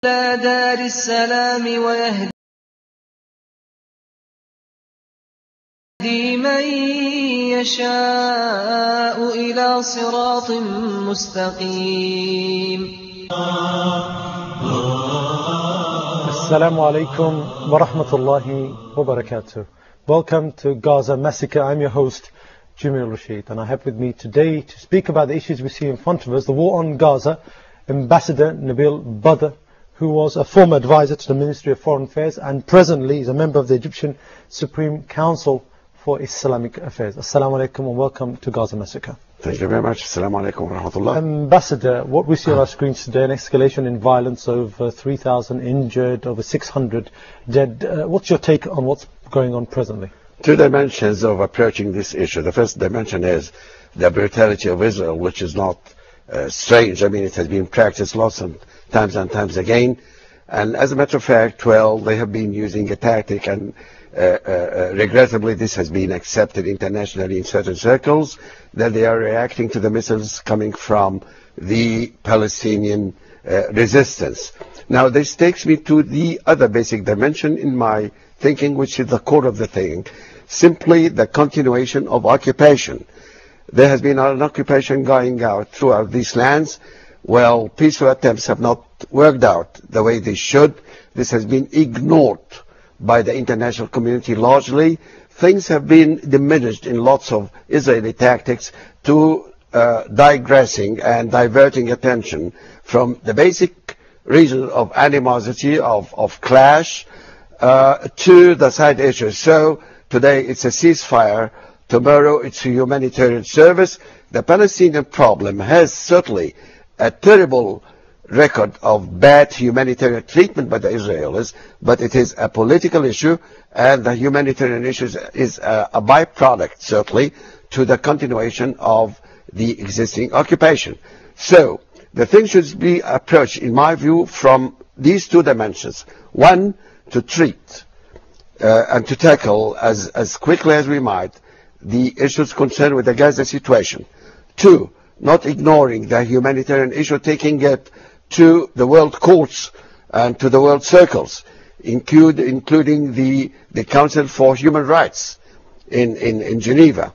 إلى دار السلام ويهدي من يشاء إلى صراط مستقيم. Assalamu alaikum wa rahmatullahi wa barakatuh. Welcome to Gaza Massacre. I'm your host, Jimmy Al-Rashid, and I have with me today to speak about the issues we see in front of us, the war on Gaza, Ambassador Nabil Badr, who was a former advisor to the Ministry of Foreign Affairs and presently is a member of the Egyptian Supreme Council for Islamic Affairs. Assalamu alaikum and welcome to Gaza Massacre. Thank you very much. Assalamu alaikum wa rahmatullah. Ambassador, what we see on our screens today, an escalation in violence, over 3,000 injured, over 600 dead. What's your take on what's going on presently? Two dimensions of approaching this issue. The first dimension is the brutality of Israel, which is not strange. I mean, it has been practiced lots of times and times again. And as a matter of fact, well, they have been using a tactic, and regrettably this has been accepted internationally in certain circles, that they are reacting to the missiles coming from the Palestinian resistance. Now this takes me to the other basic dimension in my thinking, which is the core of the thing, simply the continuation of occupation. There has been an occupation going out throughout these lands. Well, peaceful attempts have not worked out the way they should. This has been ignored by the international community largely. Things have been diminished in lots of Israeli tactics to digressing and diverting attention from the basic reason of animosity, of clash, to the side issues. So today it's a ceasefire, tomorrow it's a humanitarian service. The Palestinian problem has certainly a terrible record of bad humanitarian treatment by the Israelis, but it is a political issue, and the humanitarian issue is a byproduct, certainly, to the continuation of the existing occupation. So the thing should be approached, in my view, from these two dimensions. One, to treat and to tackle as quickly as we might the issues concerned with the Gaza situation. Two, not ignoring the humanitarian issue, taking it to the world courts and to the world circles, including the Council for Human Rights in Geneva,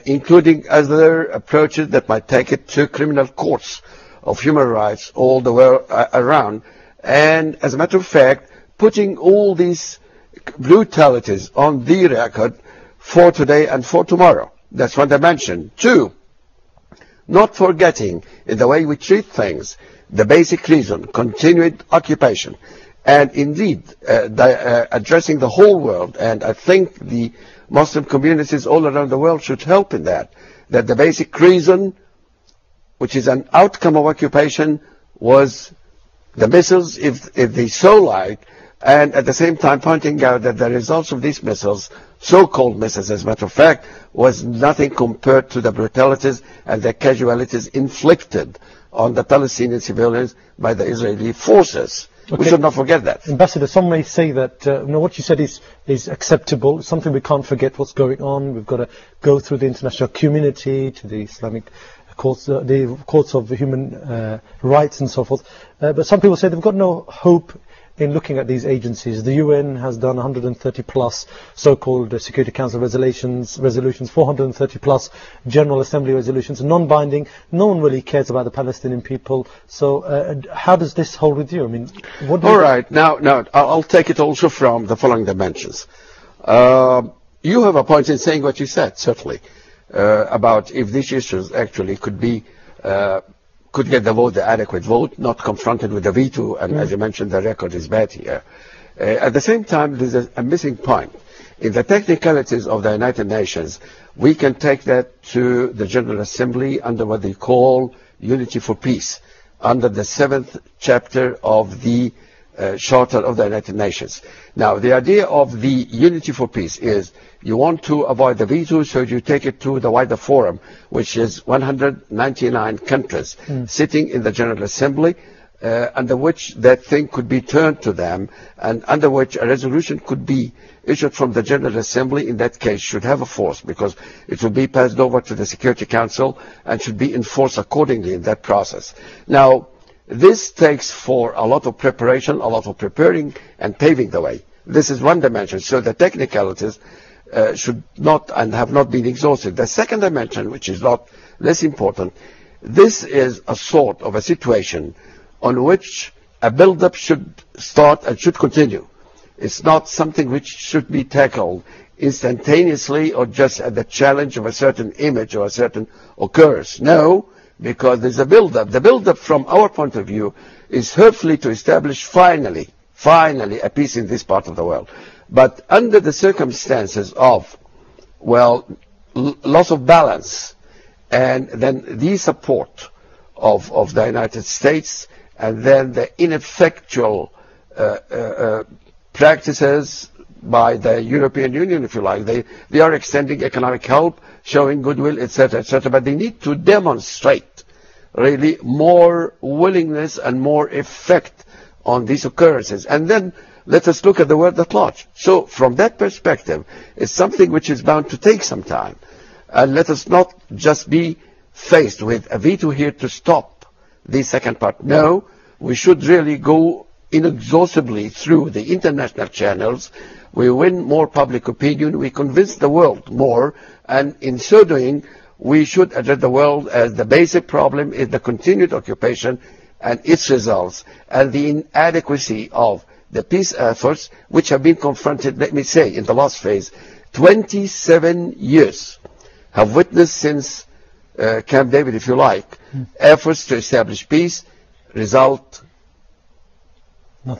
including other approaches that might take it to criminal courts of human rights all the world around. And as a matter of fact, putting all these brutalities on the record for today and for tomorrow. That's one dimension. Two, not forgetting in the way we treat things the basic reason, continued occupation, and indeed addressing the whole world. And I think the Muslim communities all around the world should help in that the basic reason, which is an outcome of occupation, was the missiles, if they so like, and at the same time pointing out that the results of these missiles, so-called missiles as a matter of fact, was nothing compared to the brutalities and the casualties inflicted on the Palestinian civilians by the Israeli forces. Okay. We should not forget that. Ambassador, some may say that what you said is acceptable. It's something we can't forget what's going on. We've got to go through the international community, to the Islamic courts, the courts of human rights and so forth. But some people say they've got no hope in looking at these agencies. The UN has done 130 plus so-called Security Council resolutions, 430 plus General Assembly resolutions, non-binding. No one really cares about the Palestinian people. So how does this hold with you? I mean, what do all right, now I'll take it also from the following dimensions. You have a point in saying what you said, certainly, about if these issues actually could be could get the vote, the adequate vote, not confronted with a veto, and as you mentioned, the record is bad here. At the same time, there's a missing point. In the technicalities of the United Nations, we can take that to the General Assembly under what they call Unity for Peace, under the 7th chapter of the Charter of the United Nations. Now, the idea of the Unity for Peace is you want to avoid the veto, so you take it to the wider forum, which is 199 countries sitting in the General Assembly, under which that thing could be turned to them, and under which a resolution could be issued from the General Assembly. In that case, should have a force, because it will be passed over to the Security Council and should be enforced accordingly in that process. Now, this takes for a lot of preparation, a lot of preparing and paving the way. This is one dimension. So the technicalities should not and have not been exhausted. The second dimension, which is not less important, this is a sort of a situation on which a build-up should start and should continue. It's not something which should be tackled instantaneously or just at the challenge of a certain image or a certain occurrence. No, because there's a build-up. The build-up from our point of view is hopefully to establish finally a peace in this part of the world. But under the circumstances of, well, loss of balance and then the support of the United States and then the ineffectual practices by the European Union, if you like. They are extending economic help, showing goodwill, etc., but they need to demonstrate really more willingness and more effect on these occurrences. And then let us look at the world at large. So from that perspective, it's something which is bound to take some time. And let us not just be faced with a veto here to stop the second part. No, we should really go inexhaustibly through the international channels. We win more public opinion. We convince the world more. And in so doing, we should address the world as the basic problem is the continued occupation and its results and the inadequacy of the peace efforts which have been confronted, let me say, in the last phase. 27 years have witnessed since Camp David, if you like, efforts to establish peace, result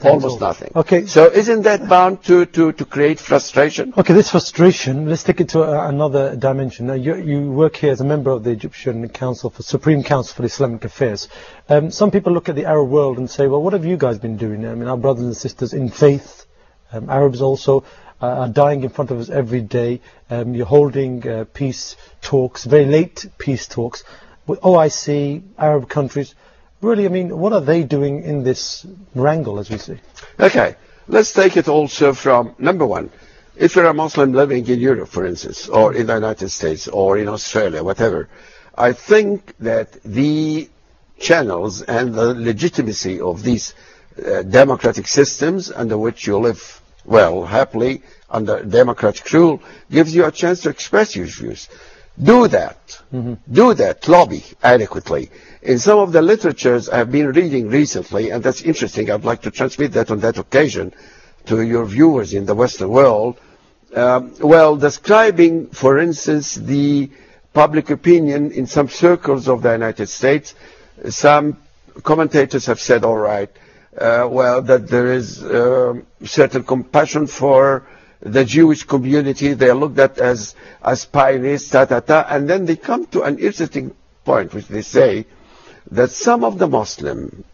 almost nothing. Okay. So isn't that bound to create frustration? Okay, this frustration, let's take it to another dimension. Now, you work here as a member of the Egyptian Supreme Council for Islamic Affairs. Some people look at the Arab world and say, well, what have you guys been doing? I mean, our brothers and sisters in faith, Arabs also, are dying in front of us every day. You're holding peace talks, very late peace talks, with OIC, Arab countries. Really, I mean, what are they doing in this wrangle, as we say? Okay, let's take it also from, number one, if you're a Muslim living in Europe, for instance, or in the United States, or in Australia, whatever, I think that the channels and the legitimacy of these democratic systems under which you live, well, happily, under democratic rule, gives you a chance to express your views. Do that. Do that. Lobby adequately. In some of the literatures I've been reading recently, and that's interesting, I'd like to transmit that on that occasion to your viewers in the Western world, well, describing, for instance, the public opinion in some circles of the United States. Some commentators have said, all right, well, that there is certain compassion for the Jewish community. They are looked at as pioneers, and then they come to an interesting point, which they say that some of the Muslim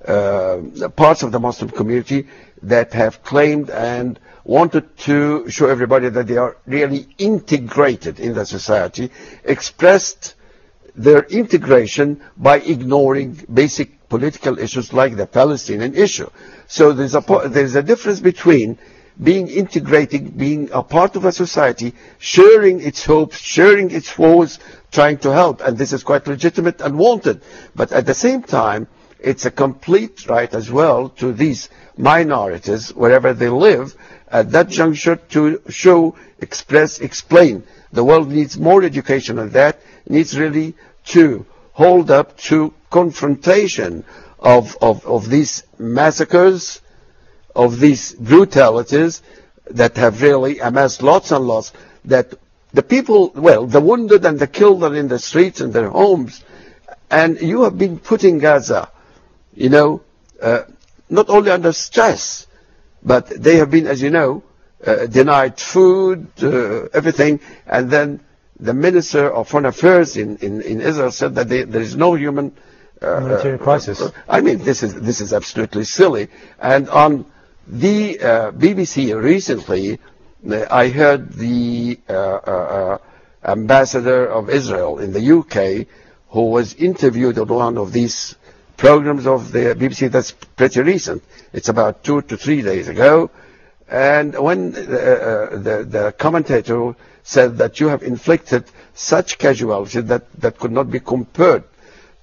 parts of the Muslim community that have claimed and wanted to show everybody that they are really integrated in the society, expressed their integration by ignoring basic political issues like the Palestinian issue. So there's a difference between being integrated, being a part of a society, sharing its hopes, sharing its woes, trying to help. And this is quite legitimate and wanted. But at the same time, it's a complete right as well to these minorities, wherever they live, at that juncture to show, express, explain. The world needs more education on that, needs really to hold up to confrontation of these massacres, of these brutalities that have really amassed lots and lots, that the people, well, the wounded and the killed are in the streets and their homes. And you have been putting Gaza, you know, not only under stress, but they have been, as you know, denied food, everything. And then the Minister of Foreign Affairs in Israel said that there is no human humanitarian crisis. I mean, this is absolutely silly. And on the BBC recently, I heard the ambassador of Israel in the UK, who was interviewed on one of these programs of the BBC that's pretty recent. It's about 2 to 3 days ago. And when the commentator said that you have inflicted such casualties that could not be compared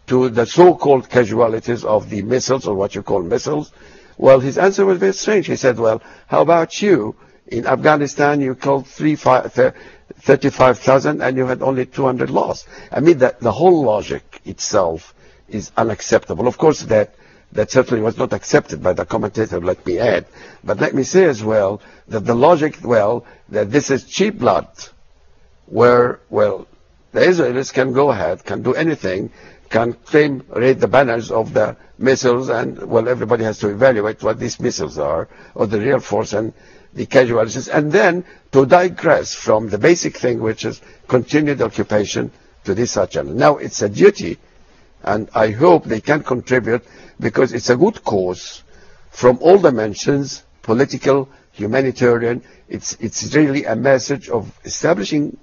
to the so-called casualties of the missiles, or what you call missiles? Well, his answer was very strange. He said, well, how about you? In Afghanistan, you killed 35,000 and you had only 200 lost. I mean, the whole logic itself is unacceptable. Of course, that certainly was not accepted by the commentator, let me add. But let me say as well that the logic, well, that this is cheap blood, where, well, the Israelis can go ahead, can do anything, can claim, raise the banners of the missiles, and, well, everybody has to evaluate what these missiles are, or the real force and the casualties, and then to digress from the basic thing, which is continued occupation, to this channel. Now, it's a duty, and I hope they can contribute, because it's a good cause from all dimensions, political, humanitarian. It's really a message of establishing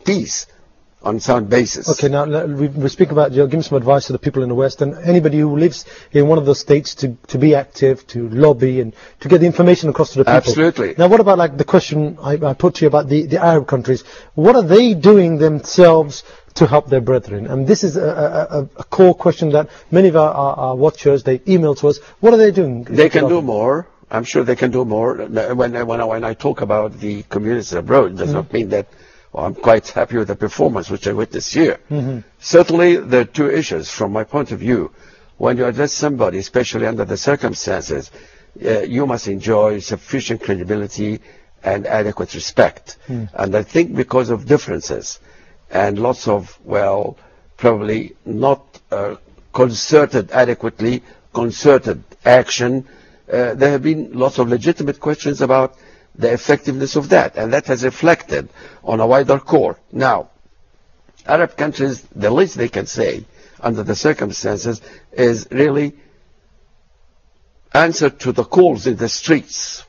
peace on sound basis. Okay, now we speak about, give some advice to the people in the West and anybody who lives in one of those states to be active, to lobby and to get the information across to the people. Absolutely. Now what about like the question I put to you about the Arab countries? What are they doing themselves to help their brethren? And this is a core question that many of our watchers, they email to us. What are they doing? They can do more. I'm sure they can do more. When I talk about the communities abroad, it does not mean that I'm quite happy with the performance which I witnessed here. Certainly, there are two issues from my point of view. When you address somebody, especially under the circumstances, you must enjoy sufficient credibility and adequate respect. And I think because of differences and lots of, well, probably not adequately concerted action, there have been lots of legitimate questions about the effectiveness of that, and that has reflected on a wider core. Now, Arab countries, the least they can say under the circumstances is really answer to the calls in the streets,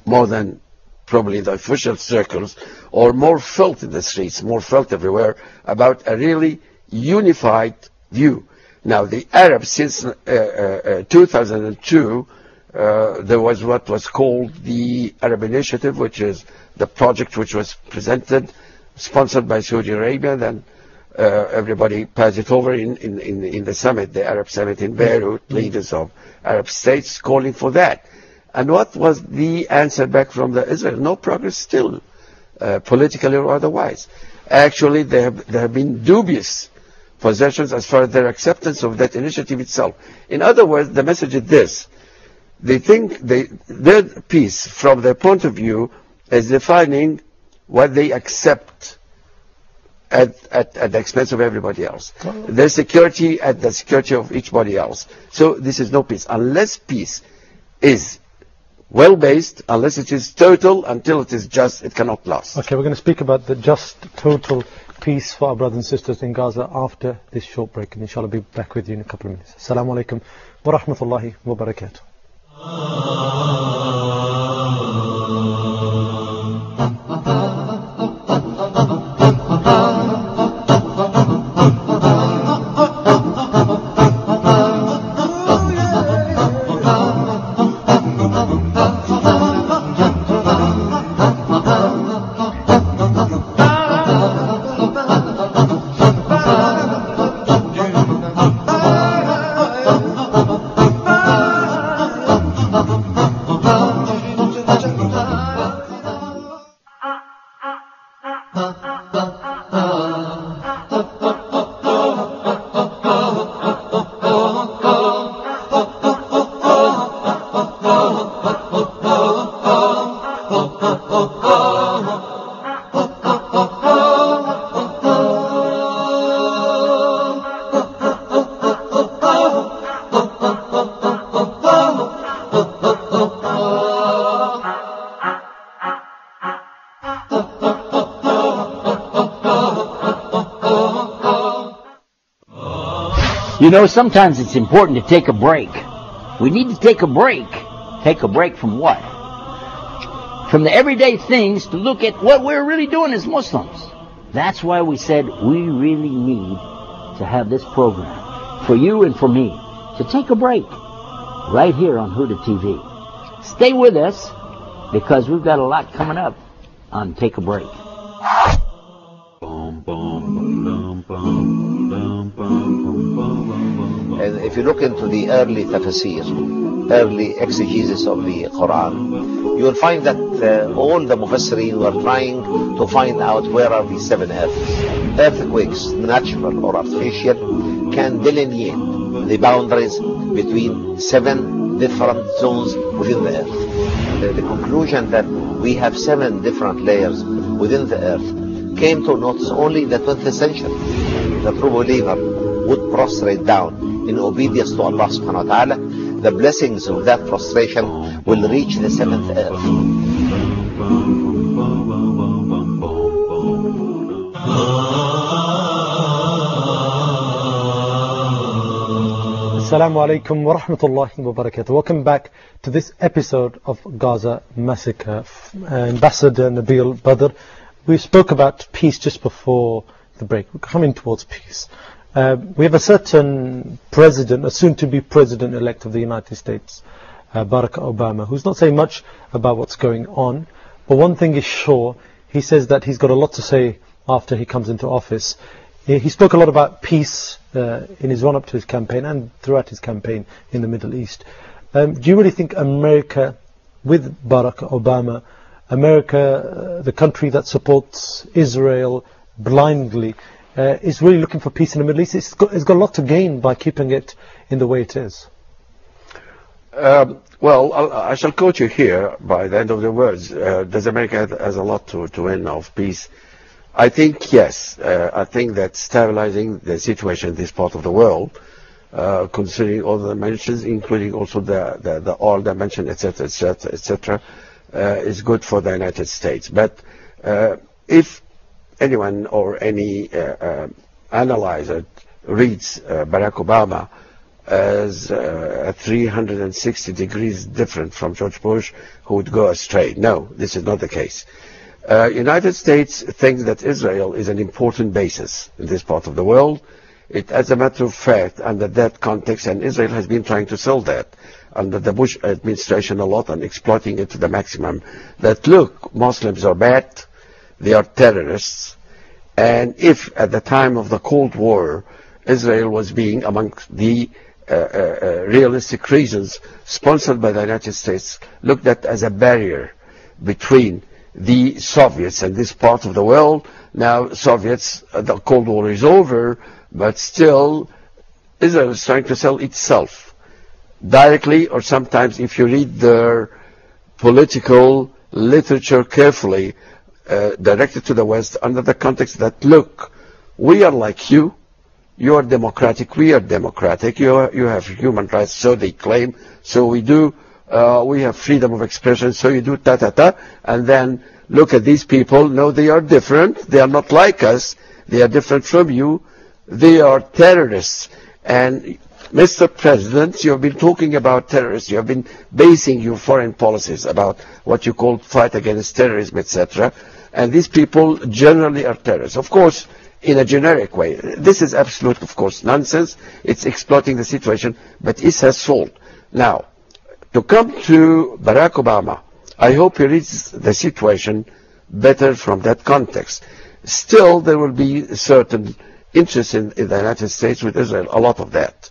more than probably the official circles, or more felt in the streets, more felt everywhere, about a really unified view. Now, the Arabs, since 2002, there was what was called the Arab Initiative, which is the project which was presented, sponsored by Saudi Arabia. Then everybody passed it over in the summit, the Arab summit in Beirut, leaders of Arab states calling for that. And what was the answer back from the Israel? No progress still, politically or otherwise. Actually, there have been dubious possessions as far as their acceptance of that initiative itself. In other words, the message is this. They think their peace, from their point of view, is defining what they accept at the expense of everybody else. Their security at the security of eachbody else. So this is no peace. Unless peace is well-based, unless it is total, until it is just, it cannot last. Okay, we're going to speak about the just, total peace for our brothers and sisters in Gaza after this short break. And inshallah, I'll be back with you in a couple of minutes. Assalamu alaikum wa rahmatullahi wa barakatuh. You know, sometimes it's important to take a break. We need to take a break. Take a break from what? From the everyday things to look at what we're really doing as Muslims. That's why we said we really need to have this program for you and for me to take a break right here on Huda TV. Stay with us because we've got a lot coming up on Take a Break. Boom, boom, boom, boom, boom, boom, boom. if you look into the early tafsir, early exegesis of the Quran, you will find that all the Mufassirin were trying to find out where are the 7 earths. Earthquakes, natural or artificial, can delineate the boundaries between 7 different zones within the earth. The conclusion that we have 7 different layers within the earth came to notice only in the 20th century. The true believer would prostrate down in obedience to Allah subhanahu wa ta'ala. The blessings of that prostration will reach the 7th earth. Assalamu alaikum wa rahmatullahi wa barakatuh. Welcome back to this episode of Gaza Massacre. Ambassador Nabil Badr, we spoke about peace just before the break. We're coming towards peace. We have a certain president, a soon-to-be president-elect of the United States, Barack Obama, who's not saying much about what's going on. But one thing is sure, he says that he's got a lot to say after he comes into office. He spoke a lot about peace in his run-up to his campaign and throughout his campaign in the Middle East. Do you really think America, with Barack Obama, America, the country that supports Israel blindly, is really looking for peace in the Middle East? It's got a lot to gain by keeping it in the way it is. Well, I shall quote you here by the end of the words. Does America has a lot to win of peace? I think yes. I think that stabilizing the situation in this part of the world, considering all the dimensions, including also the oil dimension, etc., etc., etc., is good for the United States. But if anyone or any analyzer reads Barack Obama as 360 degrees different from George Bush, who would go astray. No, this is not the case. United States thinks that Israel is an important basis in this part of the world. As a matter of fact, under that context, and Israel has been trying to sell that under the Bush administration a lot and exploiting it to the maximum, that look, Muslims are bad, they are terrorists, and if at the time of the Cold War, Israel was being among the realistic reasons sponsored by the United States, looked at as a barrier between the Soviets and this part of the world. Now, Soviets, the Cold War is over, but still, Israel is trying to sell itself directly, or sometimes if you read their political literature carefully, directed to the West under the context that, look, we are like you, you are democratic, we are democratic, you have human rights, so they claim, so we do, we have freedom of expression, so you do ta-ta-ta, and then look at these people, no, they are different, they are not like us, they are different from you, they are terrorists. And Mr. President, you have been talking about terrorists, you have been basing your foreign policies about what you call fight against terrorism, etc., and these people generally are terrorists. Of course, in a generic way. This is absolute, of course, nonsense. It's exploiting the situation, but it has sold. Now, to come to Barack Obama, I hope he reads the situation better from that context. Still, there will be certain interest in the United States with Israel, a lot of that.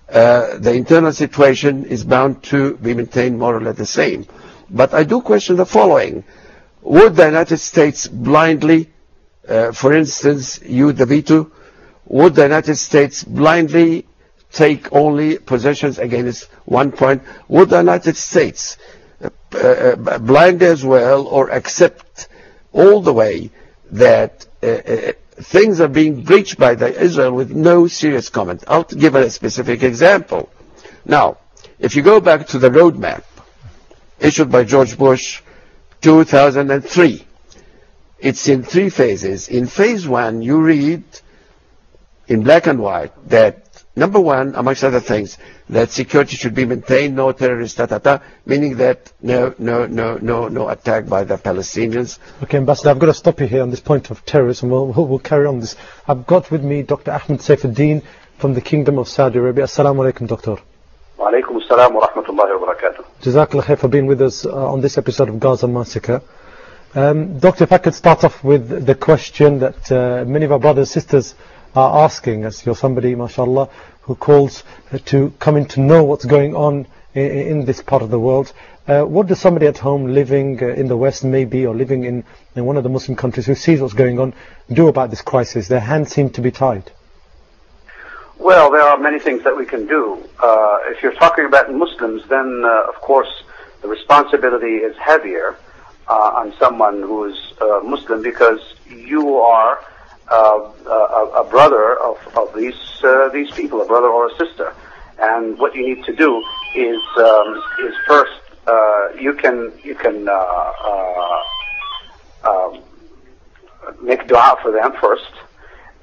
The internal situation is bound to be maintained more or less the same. But I do question the following. Would the United States blindly, for instance, use the veto? Would the United States blindly take only possessions against one point? Would the United States blind as well, or accept all the way that things are being breached by Israel with no serious comment? I'll give a specific example. Now, if you go back to the roadmap issued by George Bush 2003, it's in 3 phases. In phase 1, you read in black and white that, number 1, amongst other things, that security should be maintained, no terrorist, meaning that no attack by the Palestinians. Okay, Ambassador, I've got to stop you here on this point of terrorism. We'll carry on this. I've got with me Dr. Ahmed Saifuddin from the Kingdom of Saudi Arabia. Assalamu alaikum, Doctor. Wa alaikum assalam wa rahmatullahi wa barakatuh. Jazakallah khair for being with us on this episode of Gaza Massacre. Doctor, if I could start off with the question that many of our brothers and sisters are asking, as you're somebody, mashallah, who calls to come in to know what's going on in this part of the world. What does somebody at home living in the West maybe, or living in one of the Muslim countries who sees what's going on, do about this crisis? Their hands seem to be tied. Well, there are many things that we can do. If you're talking about Muslims, then of course the responsibility is heavier on someone who is Muslim, because you are a brother of these people, a brother or a sister. And what you need to do is first you can make dua for them first,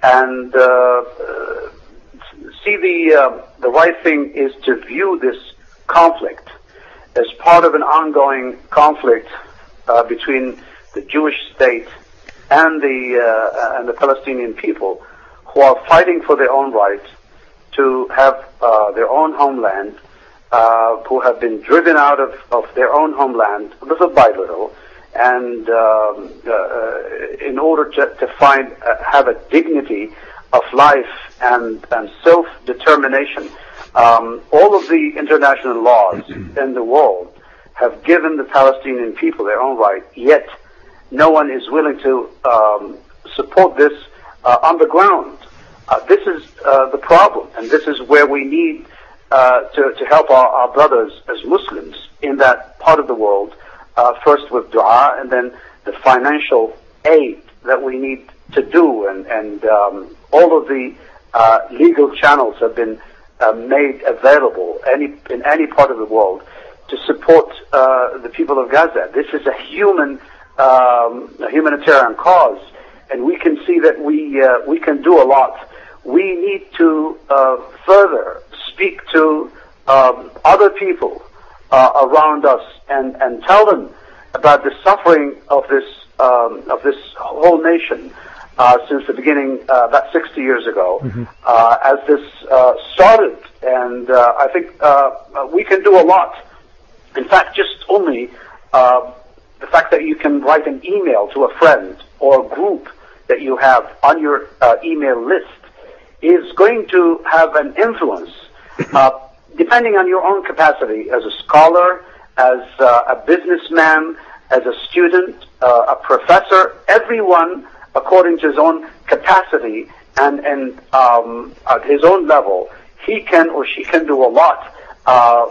and see the right thing is to view this conflict as part of an ongoing conflict between the Jewish state and the Palestinian people, who are fighting for their own right to have their own homeland, who have been driven out of their own homeland little by little, and in order to have a dignity of life and self-determination. All of the international laws in the world have given the Palestinian people their own right, yet no one is willing to support this on the ground. This is the problem, and this is where we need to help our brothers as Muslims in that part of the world, first with dua, and then the financial aid that we need to do, and all of the legal channels have been made available in any part of the world to support the people of Gaza. This is a humanitarian cause, and we can see that we can do a lot. We need to further speak to other people around us and tell them about the suffering of this whole nation since the beginning about 60 years ago, as this started. And I think we can do a lot. In fact, just only the fact that you can write an email to a friend or a group that you have on your email list is going to have an influence, depending on your own capacity as a scholar, as a businessman, as a student, a professor. Everyone, according to his own capacity and at his own level, he can or she can do a lot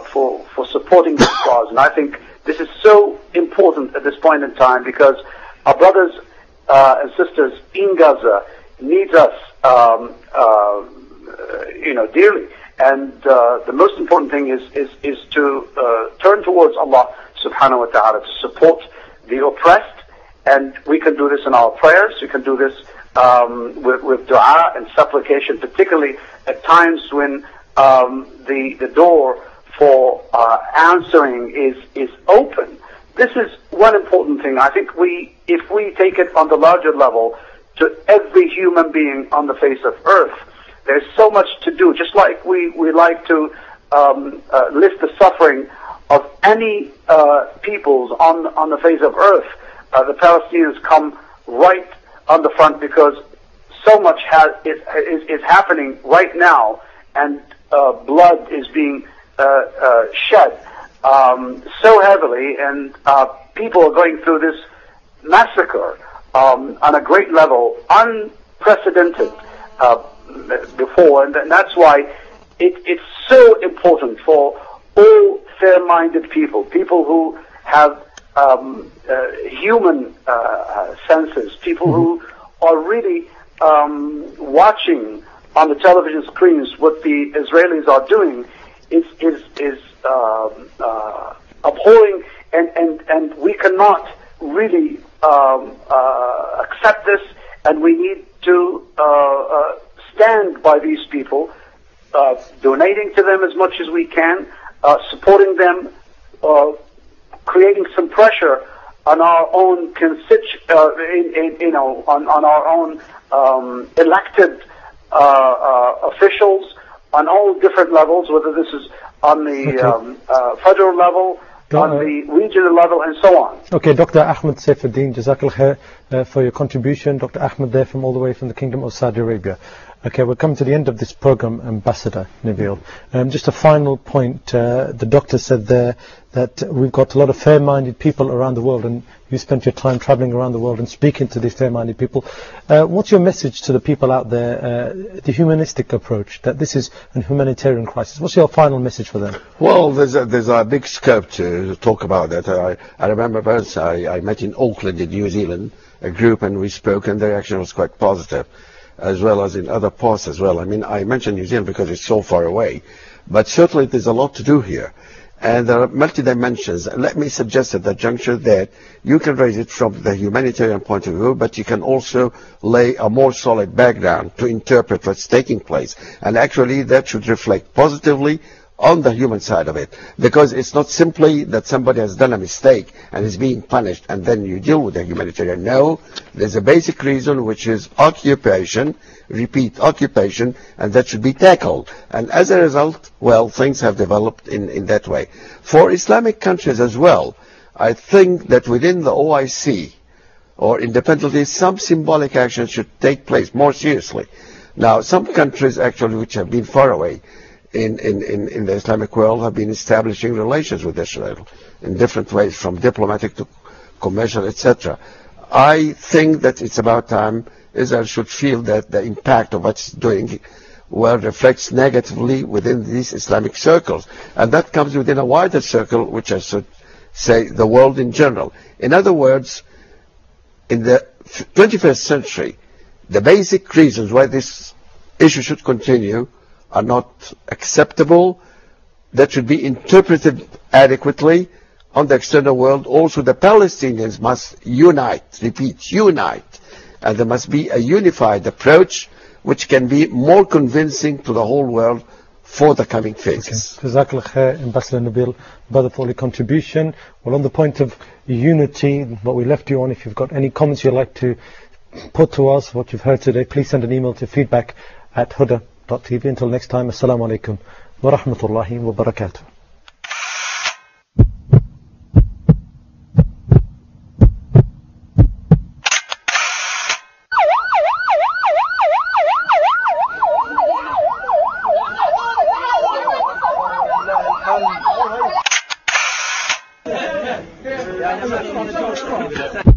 for supporting this cause. And I think this is so important at this point in time, because our brothers and sisters in Gaza need us, dearly. And the most important thing is to turn towards Allah subhanahu wa ta'ala to support the oppressed. And we can do this in our prayers. We can do this with dua and supplication, particularly at times when the door for answering is open. This is one important thing. I think if we take it on the larger level to every human being on the face of earth, there's so much to do. Just like we like to list the suffering of any peoples on the face of earth, the Palestinians come right on the front, because so much is happening right now, and blood is being shed so heavily, and people are going through this massacre on a great level, unprecedented before, and that's why it's so important for all fair-minded people who have human senses, people who are really watching on the television screens what the Israelis are doing is abhorring, and we cannot really accept this, and we need to stand by these people, donating to them as much as we can, supporting them, creating some pressure on our own on our own elected officials on all different levels, whether this is on the federal level, on the regional level, and so on. Okay, Dr. Ahmed Saifuddin, Jazakallah khair for your contribution. Dr. Ahmed there from all the way from the Kingdom of Saudi Arabia. Okay, we're coming to the end of this program, Ambassador Nabil. Just a final point. The doctor said there that we've got a lot of fair-minded people around the world, and you spent your time traveling around the world and speaking to these fair-minded people. What's your message to the people out there, the humanistic approach, that this is a humanitarian crisis? What's your final message for them? Well, there's a big scope to talk about that. I remember once I met in Auckland in New Zealand, a group, and we spoke, and the reaction was quite positive, as well as in other parts as well. I mean, I mentioned New Zealand because it's so far away, but certainly there's a lot to do here. And there are multi-dimensions. Let me suggest at that juncture that you can raise it from the humanitarian point of view, but you can also lay a more solid background to interpret what's taking place. And actually that should reflect positively on the human side of it, because it's not simply that somebody has done a mistake and is being punished and then you deal with the humanitarian. No, there's a basic reason, which is occupation, repeat, occupation, and that should be tackled. And as a result, well, things have developed in that way. For Islamic countries as well, I think that within the OIC or independently, some symbolic action should take place more seriously. Now, some countries actually which have been far away in the Islamic world have been establishing relations with Israel in different ways, from diplomatic to commercial, etc. I think that it's about time Israel should feel that the impact of what it's doing well reflects negatively within these Islamic circles. And that comes within a wider circle, which I should say the world in general. In other words, in the 21st century, the basic reasons why this issue should continue are not acceptable, that should be interpreted adequately on the external world. Also, the Palestinians must unite, repeat, unite, and there must be a unified approach which can be more convincing to the whole world for the coming phases. Okay. Jazakallah khair, Ambassador Nabil, brother, for all your contribution. Well, on the point of unity, what we left you on, if you've got any comments you'd like to put to us, what you've heard today, please send an email to feedback@huda.tv. Until next time, assalamu alaikum wa rahmatullahi wa barakatuh. Yeah,